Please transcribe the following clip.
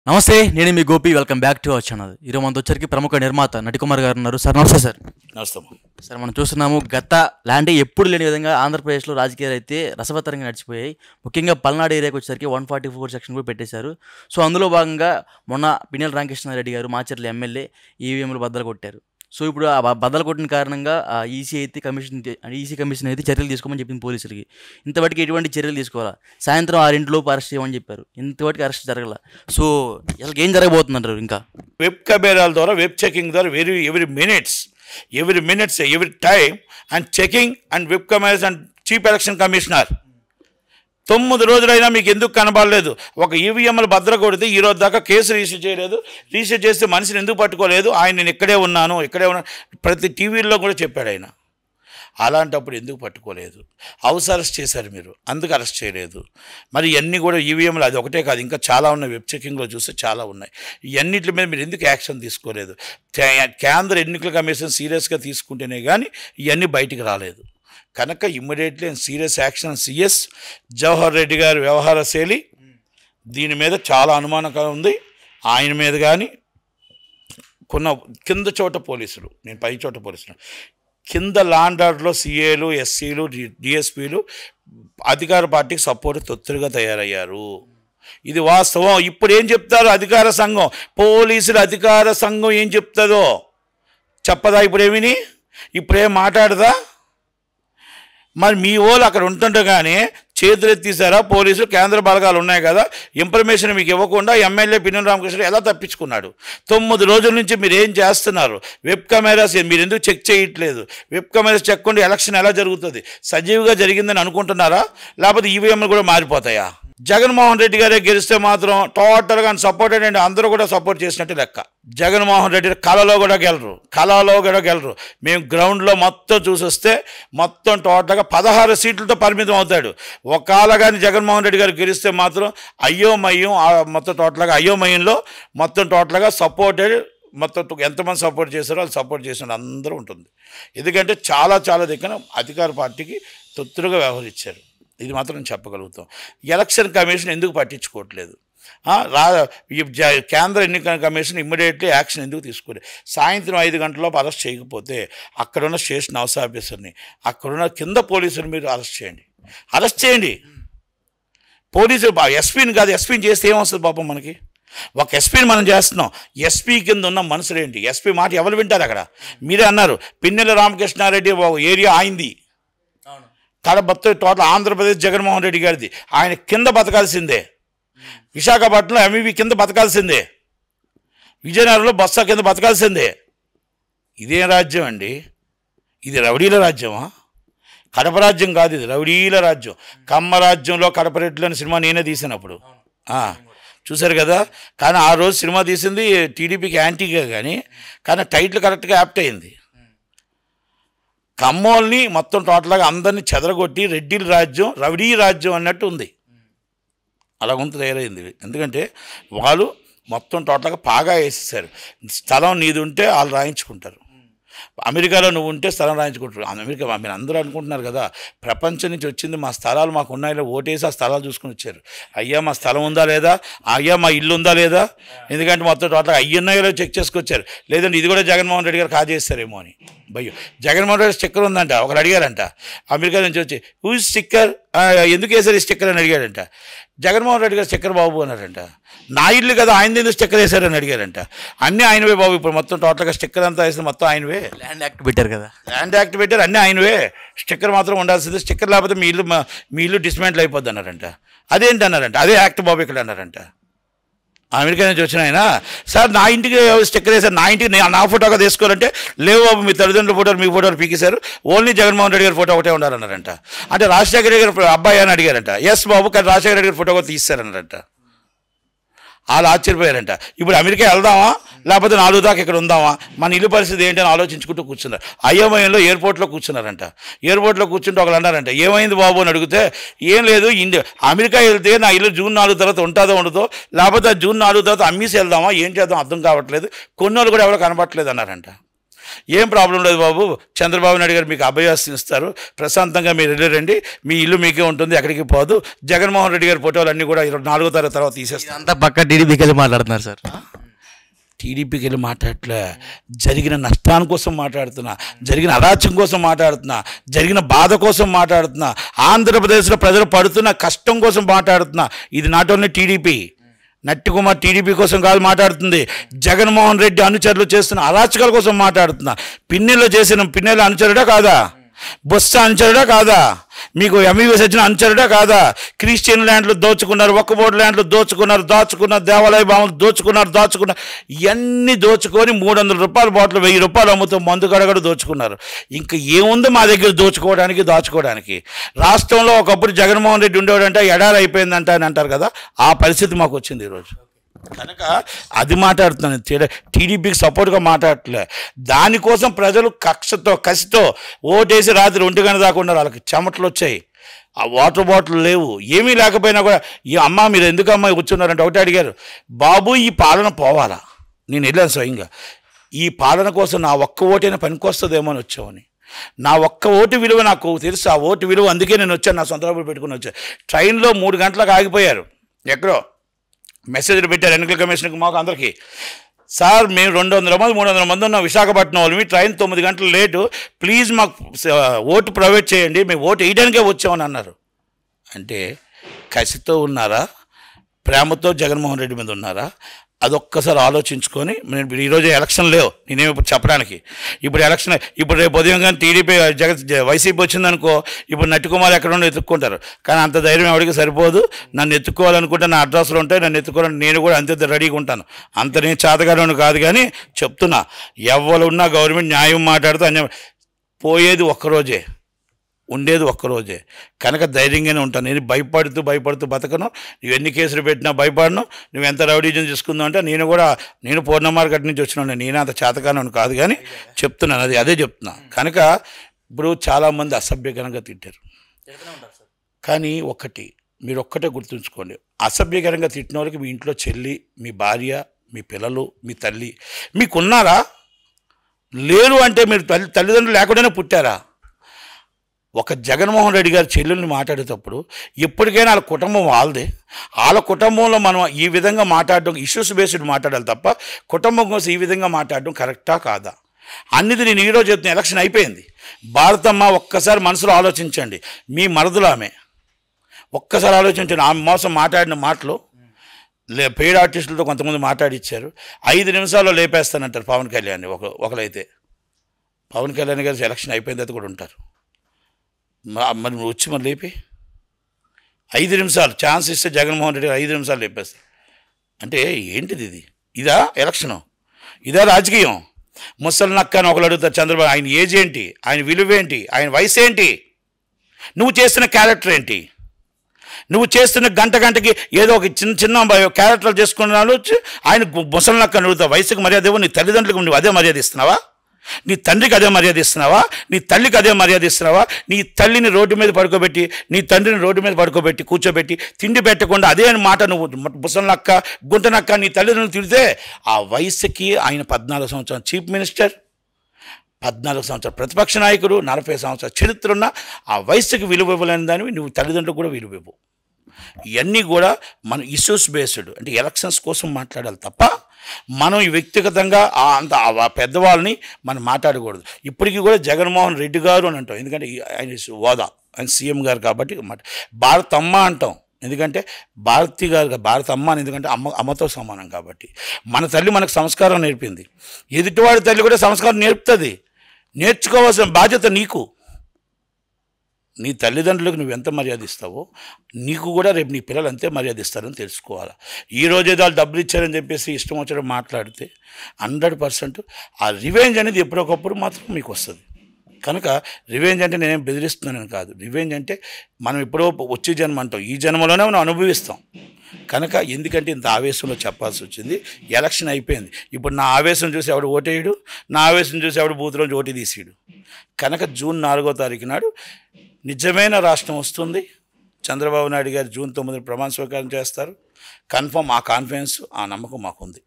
నమస్తే, నేను మీ Gopi. Welcome back to our channel. ఈరోజు మనతో వచ్చరికి ప్రముఖ నిర్మాత నటికుమార్ గారు ఉన్నారు. సార్ నమస్తే. సార్ నమస్తే. సార్ మనం చూస్తున్నాము లాంటి ఎప్పుడు లేని విధంగా ఆంధ్రప్రదేశ్లో రాజకీయాలు అయితే రసవత్తరంగా నడిచిపోయాయి. ముఖ్యంగా పల్నాడు ఏరియాకి వచ్చేసరికి 144 సెక్షన్ కూడా పెట్టేశారు. సో అందులో భాగంగా మొన్న పిన్నెల రామకృష్ణారెడ్డి గారు మాచర్ల ఎమ్మెల్యే ఈవీఎంలు బద్దలు కొట్టారు. సో ఇప్పుడు ఆ బద్దలు కొట్టిన కారణంగా ఈసీ కమిషన్ అయితే చర్యలు తీసుకోమని చెప్పింది పోలీసులకి. ఇంతవరకు ఎటువంటి చర్యలు తీసుకోవాలా? సాయంత్రం 6 అరెస్ట్ చేయమని చెప్పారు. ఇంతవరకు అరెస్ట్ జరగల. సో అసలు ఏం జరగబోతుందంటారు? ఇంకా వెబ్ కెమెరాల ద్వారా, వెబ్ చెకింగ్ ద్వారా every minutes every time and checking and web cameras and chief election commissioner 9 రోజులైనా మీకు ఎందుకు కనబడలేదు? ఒక ఈవీఎంలు భద్ర కొడితే ఈరోజు దాకా కేసు రిజిస్టర్ చేయలేదు. రిజిస్టర్ చేస్తే మనిషిని ఎందుకు పట్టుకోలేదు? నేను ఇక్కడే ఉన్నాను ప్రతి టీవీల్లో కూడా చెప్పాడు ఆయన. అలాంటప్పుడు ఎందుకు పట్టుకోలేదు? హౌస్ అరెస్ట్ చేశారు మీరు, అందుకు అరెస్ట్ చేయలేదు. మరి ఇవన్నీ కూడా ఈవీఎంలు అది ఒకటే కాదు, ఇంకా చాలా ఉన్నాయి. వెబ్ చెకింగ్లో చూస్తే చాలా ఉన్నాయి. ఇవన్నిటి మీద మీరు ఎందుకు యాక్షన్ తీసుకోలేదు? కేంద్ర ఎన్నికల కమిషన్ సీరియస్గా తీసుకుంటేనే కానీ ఇవన్నీ బయటికి రాలేదు. కనుక immediately serious action CS Jawahar Reddy గారి వ్యవహార శైలి దీని మీద చాలా అనుమానకరం ఉంది. ఆయన మీద కానీ కింద చోట పోలీసులు, నేను పై చోట పోలీసులు, కింద లాండ్ ఆర్డర్లో సిఏలు, ఎస్సీలు, డిఎస్పీలు అధికార పార్టీకి సపోర్ట్ తొత్తులుగా తయారయ్యారు. ఇది వాస్తవం. ఇప్పుడు ఏం చెప్తారు అధికార సంఘం, పోలీసుల అధికార సంఘం ఏం చెప్తుందో చెప్పదా? ఇప్పుడేం మాట్లాడదా? మరి మీ వాళ్ళు అక్కడ ఉంటుంటే కానీ చేతులెత్తేసారా పోలీసులు? కేంద్ర బలగాలు ఉన్నాయి కదా, ఇన్ఫర్మేషన్ మీకు ఇవ్వకుండా ఎమ్మెల్యే పిన్నెల రామకృష్ణ ఎలా తప్పించుకున్నాడు? 9 రోజుల నుంచి మీరు ఏం చేస్తున్నారు? వెబ్ కెమెరాస్ మీరు ఎందుకు చెక్ చేయట్లేదు? వెబ్ కెమెరాస్ చెక్ ఉండి ఎలక్షన్ ఎలా జరుగుతుంది? సజీవుగా జరిగిందని అనుకుంటున్నారా? లేకపోతే ఈవీఎంలు కూడా మారిపోతాయా? జగన్మోహన్ రెడ్డి గారే గెలిస్తే మాత్రం టోటల్గా సపోర్టెడ్ అండి, అందరూ కూడా సపోర్ట్ చేసినట్టు లెక్క. జగన్మోహన్ రెడ్డి కళలో కూడా గెలరు. మేము గ్రౌండ్లో మొత్తం చూసొస్తే మొత్తం టోటల్గా 16 సీట్లతో పరిమితం అవుతాడు. ఒకవేళ కానీ జగన్మోహన్ రెడ్డి గారు గెలిస్తే మాత్రం అయోమయం, మొత్తం టోటల్గా సపోర్టెడ్, మొత్తం ఎంతమంది సపోర్ట్ చేశారో వాళ్ళు సపోర్ట్ చేసిన అందరూ ఉంటుంది. ఎందుకంటే చాలా దగ్గర అధికార పార్టీకి తొత్తులుగా వ్యవహరించారు. ఇది మాత్రం చెప్పగలుగుతాం. ఎలక్షన్ కమిషన్ ఎందుకు పట్టించుకోవట్లేదు? కేంద్ర ఎన్నికల కమిషన్ ఇమ్మీడియట్లీ యాక్షన్ ఎందుకు తీసుకోలేదు? సాయంత్రం 5 గంటలలోపు అరెస్ట్ చేయకపోతే అక్కడున్న స్టేషన్ హౌస్ ఆఫీసర్ని, అక్కడున్న కింద పోలీసులు మీరు అరెస్ట్ చేయండి. పోలీసులు ఎస్పీని కాదు, ఎస్పీని చేస్తే ఏమొస్తుంది పాపం మనకి? ఒక ఎస్పీని మనం చేస్తున్నాం. ఎస్పీ కింద ఉన్న మనుషులు ఏంటి? ఎస్పీ మాట ఎవరు వింటారు? అక్కడ మీరే అన్నారు పిన్నెల రామకృష్ణారెడ్డి ఏరియా ఆయింది, మొత్తం టోటల్ ఆంధ్రప్రదేశ్ జగన్మోహన్ రెడ్డి గారిది. ఆయన కింద బతకాల్సిందే. విశాఖపట్నంలో ఎంఈవి కింద బతకాల్సిందే. విజయనగరంలో బొత్స కింద బతకాల్సిందే. ఇదేం రాజ్యం అండి? ఇది రౌడీల రాజ్యమా? కడప రాజ్యం కాదు, ఇది రౌడీల రాజ్యం. కమ్మ రాజ్యంలో కడప రెడ్లు అని సినిమా నేనే తీసినప్పుడు చూశారు కదా. కానీ ఆ రోజు సినిమా తీసింది టీడీపీకి యాంటీగా, కానీ టైటిల్ కరెక్ట్గా యాప్ట్ అయింది. కమ్మోల్ని మొత్తం టోటల్గా అందరినీ చెదరగొట్టి రెడ్డిల రాజ్యం, రౌడీ రాజ్యం అన్నట్టు ఉంది. అలా గుంత తయారైంది. ఎందుకంటే వాళ్ళు మొత్తం టోటల్గా పాగా వేసేసారు. స్థలం నీది ఉంటే వాళ్ళు రాయించుకుంటారు. అమెరికాలో నువ్వు ఉంటే స్థలం రాయించుకుంటారు. అమెరికా మీరు అందరూ అనుకుంటున్నారు కదా, ప్రపంచం నుంచి వచ్చింది మా స్థలాలు మాకు ఉన్నాయో ఓటేసి ఆ స్థలాలు చూసుకుని వచ్చారు. అయ్యా మా స్థలం ఉందా లేదా, అయ్యా మా ఇల్లు ఉందా లేదా, ఎందుకంటే మొత్తం టోటల్గా అయ్యున్నాయో చెక్ చేసుకొచ్చారు. లేదంటే ఇది కూడా జగన్మోహన్ రెడ్డి గారు కాజేస్తారేమో అని భయ్యో. జగన్మోహన్ రెడ్డి స్టిక్కర్ ఉందంట, ఒకరు అడిగారంట అమెరికా నుంచి వచ్చి, హూ స్టిక్కర్, ఎందుకు వేసారు ఈ స్టిక్కర్ అని అడిగాడంట. జగన్మోహన్ రెడ్డి గారు స్టిక్కర్ బాబు అన్నారంట. నా ఇల్లు కదా, ఆయన ఎందుకు స్టిక్కర్ వేశారని అడిగారంట. అన్నీ ఆయనవే బాబు, ఇప్పుడు మొత్తం టోటల్గా స్టిక్కర్ అంతా వేసిన మొత్తం ఆయనవే. ల్యాండ్ యాక్ట్ పెట్టారు కదా, ల్యాండ్ యాక్ట్ పెట్టారు, అన్నీ ఆయనవే. స్టిక్కర్ మాత్రం ఉండాల్సింది. స్టిక్కర్ లేకపోతే మీ ఇల్లు డిస్మెంటల్ అయిపోద్ది అన్నారంట. అదేంటి అన్నారంట, అదే యాక్ట్ బాబు ఇక్కడ అన్నారంట. అమెరికా నుంచి వచ్చిన ఆయన, సార్ నా ఇంటికి స్టిక్కర్ వేశారు, నా ఇంటికి నా ఫోటోగా తీసుకోవాలంటే లేవు బాబు, మీ తల్లిదండ్రుల ఫోటోలు మీ ఫోటోలు పీకేశారు, ఓన్లీ జగన్మోహన్ రెడ్డి గారి ఫోటో ఒకటే ఉండాలన్నారంట. అంటే రాజశేఖర రెడ్డి గారి అబ్బాయి అని అడిగారంట. ఎస్ బాబు, కానీ రాజశేఖర రెడ్డి గారి ఫోటో కూడా తీస్తారన్నారంట. వాళ్ళు ఆశ్చర్యపోయారంట. ఇప్పుడు అమెరికా వెళ్దామా లేకపోతే 4 దాకా ఇక్కడ ఉందామా, మన ఇల్లు పరిస్థితి ఏంటని ఆలోచించుకుంటూ కూర్చున్నారు. అయోమయంలో ఎయిర్పోర్ట్లో కూర్చున్నారంట. ఎయిర్పోర్ట్లో కూర్చుంటే ఒకళ్ళు అన్నారంట, ఏమైంది బాబు అని అడిగితే, ఏం లేదు, అమెరికా వెళ్తే నా ఇల్లు జూన్ 4 తర్వాత ఉంటుందో ఉండదో, లేకపోతే జూన్ 4 తర్వాత అమ్మేసి వెళ్దామా, ఏం చేద్దాం అర్థం కావట్లేదు, కొన్నోళ్ళు కూడా ఎవరో కనబట్టలేదు అన్నారంట. ఏం ప్రాబ్లం లేదు బాబు, చంద్రబాబు నాయుడు గారు మీకు అభయాస్తి ఇస్తారు, ప్రశాంతంగా మీరు వెళ్ళరండి, మీ ఇల్లు మీకే ఉంటుంది, ఎక్కడికి పోదు. జగన్మోహన్ రెడ్డి గారి ఫోటోలు అన్నీ కూడా 24వ తారీఖు తర్వాత తీసేస్తారు. అంతా పక్క టీడీపీకి వెళ్ళి మాట్లాడుతున్నారు సార్. టీడీపీకి వెళ్ళి మాట్లాడలే, జరిగిన నష్టాని కోసం మాట్లాడుతున్నా, జరిగిన అరాచకం కోసం మాట్లాడుతున్నా, జరిగిన బాధ కోసం మాట్లాడుతున్నా, ఆంధ్రప్రదేశ్లో ప్రజలు పడుతున్న కష్టం కోసం మాట్లాడుతున్నా. ఇది not only TDP, Natti Kumar TDP కోసం కాదు మాట్లాడుతుంది, జగన్మోహన్ రెడ్డి అనుచరులు చేస్తున్న అరాచకాల కోసం మాట్లాడుతున్నా. పిన్నెల్లో అనుచరుడా కాదా? బొత్స అనుచరుడా కాదా? మీకు ఎంఈఎస్ వచ్చిన అనుచరుడా కాదా? క్రిస్టియన్ ల్యాండ్లు దోచుకున్నారు, ఒక్కబోటు ల్యాండ్లు దాచుకున్నారు, దేవాలయ భావాలు దాచుకున్నారు. ఇవన్నీ దోచుకొని 300 రూపాయల బాటిల్ 1000 రూపాయలు అమ్ముతూ మందు గడగడ దోచుకున్నారు. ఇంకా ఏముంది మా దగ్గర దాచుకోవడానికి? రాష్ట్రంలో ఒకప్పుడు జగన్మోహన్ రెడ్డి ఉండేవాడంటే ఎడారి అయిపోయిందంట అని అంటారు కదా, ఆ పరిస్థితి మాకు వచ్చింది ఈరోజు. కనుక అది మాట్లాడుతున్నాను, టీడీపీకి సపోర్ట్గా మాట్లాడట్లే. దానికోసం ప్రజలు కసితో ఓటేసి రాత్రి 1 గంట దాకా ఉన్నారు. వాళ్ళకి చెమటలు వచ్చాయి, ఆ వాటర్ బాటిల్ లేవు, ఏమీ లేకపోయినా కూడా ఈ అమ్మ మీరు ఎందుకు అమ్మాయి కూర్చున్నారంటే ఒకటే అడిగారు, బాబు ఈ పాలన పోవాలా? నేను వెళ్ళాను స్వయంగా, ఈ పాలన కోసం నా ఒక్క ఓటైనా పనికొస్తుందేమో అని వచ్చామని. నా ఒక్క ఓటు విలువ నాకు తెలుసు, ఆ ఓటు విలువ, అందుకే నేను వచ్చాను, నా సొంత డబ్బులు పెట్టుకుని వచ్చాను. ట్రైన్లో 3 గంటలకు ఆగిపోయారు, ఎక్కడో మెసేజ్లు పెట్టారు ఎన్నికల కమిషన్కి, మాకు అందరికీ, సార్ మేము 200 మంది 300 మంది ఉన్నాం విశాఖపట్నం వాళ్ళు, మీ ట్రైన్ 9 గంటలు లేటు, ప్లీజ్ మాకు ఓటు ప్రొవైడ్ చేయండి, మేము ఓటు వేయడానికే వచ్చామని అన్నారు. అంటే కసితో ఉన్నారా, ప్రేమతో జగన్మోహన్ రెడ్డి మీద ఉన్నారా? అదొక్కసారి ఆలోచించుకొని, నేను ఈరోజు ఎలక్షన్ లేవు, నేనేమి ఇప్పుడు చెప్పడానికి, ఇప్పుడు రేపు ఉదయం కానీ టీడీపీ వైసీపీ వచ్చిందనుకో, ఇప్పుడు నట్టి కుమార్ ఎక్కడ ఉండి ఎత్తుక్కుంటారు. కానీ అంత ధైర్యం ఎవరికి సరిపోదు. నన్ను ఎత్తుక్కోవాలనుకుంటే నా అడ్రస్లు ఉంటాయి, నన్ను ఎత్తుకోవాలని నేను కూడా అంతే రెడీగా ఉంటాను. అంత నేను చేతగానే కాదు, కానీ చెప్తున్నా, ఎవరున్నా గవర్నమెంట్ న్యాయం మాట్లాడుతూ అన్యాయం, పోయేది ఒక్కరోజే, ఉండేది ఒక్కరోజే. కనుక ధైర్యంగానే ఉంటాను. నేను భయపడుతూ బతకను. నువ్వు ఎన్ని కేసులు పెట్టినా భయపడను. నువ్వు ఎంత రౌడీజం చేసుకుందావు అంటే నేను పూర్ణమార్గట్ నుంచి వచ్చినాను, నేను అంత చేతకాను కాదు, కానీ చెప్తున్నాను, అదే చెప్తున్నా. కనుక ఇప్పుడు చాలామంది అసభ్యకరంగా తిట్టారు, కానీ మీరు ఒక్కటే గుర్తుంచుకోండి, అసభ్యకరంగా తిట్టిన వాళ్ళకి మీ ఇంట్లో చెల్లి, మీ భార్య, మీ పిల్లలు, మీ తల్లి మీకున్నారా? లేరు అంటే మీరు తల్లిదండ్రులు లేకుండానే పుట్టారా? ఒక జగన్మోహన్ రెడ్డి గారి చెల్లెల్ని మాట్లాడేటప్పుడు ఎప్పటికైనా వాళ్ళ కుటుంబం వాళ్ళదే, వాళ్ళ కుటుంబంలో మనం ఈ విధంగా మాట్లాడడం, ఇష్యూస్ బేస్డ్ మాట్లాడాలి తప్ప కుటుంబం కోసం ఈ విధంగా మాట్లాడడం కరెక్టా కాదా అన్నది నేను ఈరోజు చెప్తున్నా. ఎలక్షన్ అయిపోయింది. భారతమ్మ ఒక్కసారి మనసులో ఆలోచించండి, మీ మరదలు ఆమె, ఒక్కసారి ఆలోచించండి. ఆమె మోసం మాట్లాడిన మాటలు పెయిడ్ ఆర్టిస్టులతో కొంతమంది మాట్లాడిచ్చారు. 5 నిమిషాల్లో లేపేస్తానంటారు పవన్ కళ్యాణ్. ఒకరైతే పవన్ కళ్యాణ్ గారు ఎలక్షన్ అయిపోయిన తర్వాత కూడా ఉంటారు. మరి నువ్వు వచ్చి మరి లేపి 5 నిమిషాలు ఛాన్స్ ఇస్తే జగన్మోహన్ రెడ్డి 5 నిమిషాలు లేపేస్తారు అంటే ఏంటిది? ఇదా ఎలక్షను? ఇదా రాజకీయం? ముసలి నక్క అని ఒకరు అడుగుతారు చంద్రబాబు, ఆయన ఏజ్ ఏంటి, ఆయన విలువ ఏంటి, ఆయన వయసు ఏంటి, నువ్వు చేస్తున్న క్యారెక్టర్ ఏంటి, నువ్వు చేస్తున్న గంటకి ఏదో ఒక చిన్న క్యారెక్టర్లు చేసుకున్నాను. ఆయన ముసలి నక్క అని అడుగుతావు, వయసుకు మర్యాద ఇవ్వ, నీ తల్లిదండ్రులకు నువ్వు అదే మర్యాద ఇస్తున్నావా? నీ తండ్రికి అదే మర్యాద ఇస్తున్నావా? నీ తల్లికి అదే మర్యాద ఇస్తున్నావా? నీ తల్లిని రోడ్డు మీద పడుకోబెట్టి, నీ తండ్రిని రోడ్డు మీద పడుకోబెట్టి కూర్చోబెట్టి తిండి పెట్టకుండా అదే మాట నువ్వు ముసలనక్క గుంటనక్క నీ తల్లిదండ్రులు తిడితే, ఆ వయసుకి ఆయన 14 సంవత్సరాలు చీఫ్ మినిస్టర్, 14 సంవత్సరాలు ప్రతిపక్ష నాయకుడు, 40 సంవత్సరాల చరిత్ర ఉన్న ఆ వయసుకి విలువ ఇవ్వలేని దానివి నువ్వు తల్లిదండ్రులకు కూడా విలువ ఇవ్వు. ఇవన్నీ కూడా మనం ఇష్యూస్ బేస్డ్ అంటే ఎలక్షన్స్ కోసం మాట్లాడాలి తప్ప మనం ఈ వ్యక్తిగతంగా అంత పెద్దవాళ్ళని మనం మాట్లాడకూడదు. ఇప్పటికీ కూడా జగన్మోహన్ రెడ్డి గారు అని అంటాం, ఎందుకంటే ఆయన హోదా, ఆయన సీఎం గారు కాబట్టి. భారతమ్మ అంటాం, ఎందుకంటే భారతి గారు భారతమ్మ అని, ఎందుకంటే అమ్మతో సమానం కాబట్టి. మన తల్లి మనకు సంస్కారం నేర్పింది, ఎదుటివాడి తల్లి కూడా సంస్కారం నేర్పుతుంది. నేర్చుకోవాల్సిన బాధ్యత నీకు. నీ తల్లిదండ్రులకు నువ్వు ఎంత మర్యాద ఇస్తావో నీకు కూడా రేపు నీ పిల్లలు అంతే మర్యాద ఇస్తారని తెలుసుకోవాలి. ఈరోజు ఏదో వాళ్ళు డబ్బులు ఇచ్చారని చెప్పేసి ఇష్టం వచ్చడం మాట్లాడితే 100% ఆ రివెంజ్ అనేది ఎప్పుడొకప్పుడు మాత్రం మీకు వస్తుంది. కనుక రివెంజ్ అంటే నేనేం బెదిరిస్తున్నానని కాదు. రివెంజ్ అంటే మనం ఎప్పుడో వచ్చే జన్మ అంటాం, ఈ జన్మలోనే మనం అనుభవిస్తాం. కనుక ఎందుకంటే ఇంత ఆవేశంలో చెప్పాల్సి వచ్చింది. ఎలక్షన్ అయిపోయింది. ఇప్పుడు నా ఆవేశం చూసి ఎవడు ఓటేయడు, నా ఆవేశం చూసి ఎవడు బూత్లోంచి ఓటు తీసేయడు. కనుక జూన్ 4వ తారీఖు నాడు నిజమైన రాష్ట్రం వస్తుంది. చంద్రబాబు నాయుడు గారు జూన్ 9 ప్రమాణ స్వీకారం చేస్తారు. కన్ఫర్మ్. ఆ కాన్ఫిడెన్స్, ఆ నమ్మకం మాకుంది.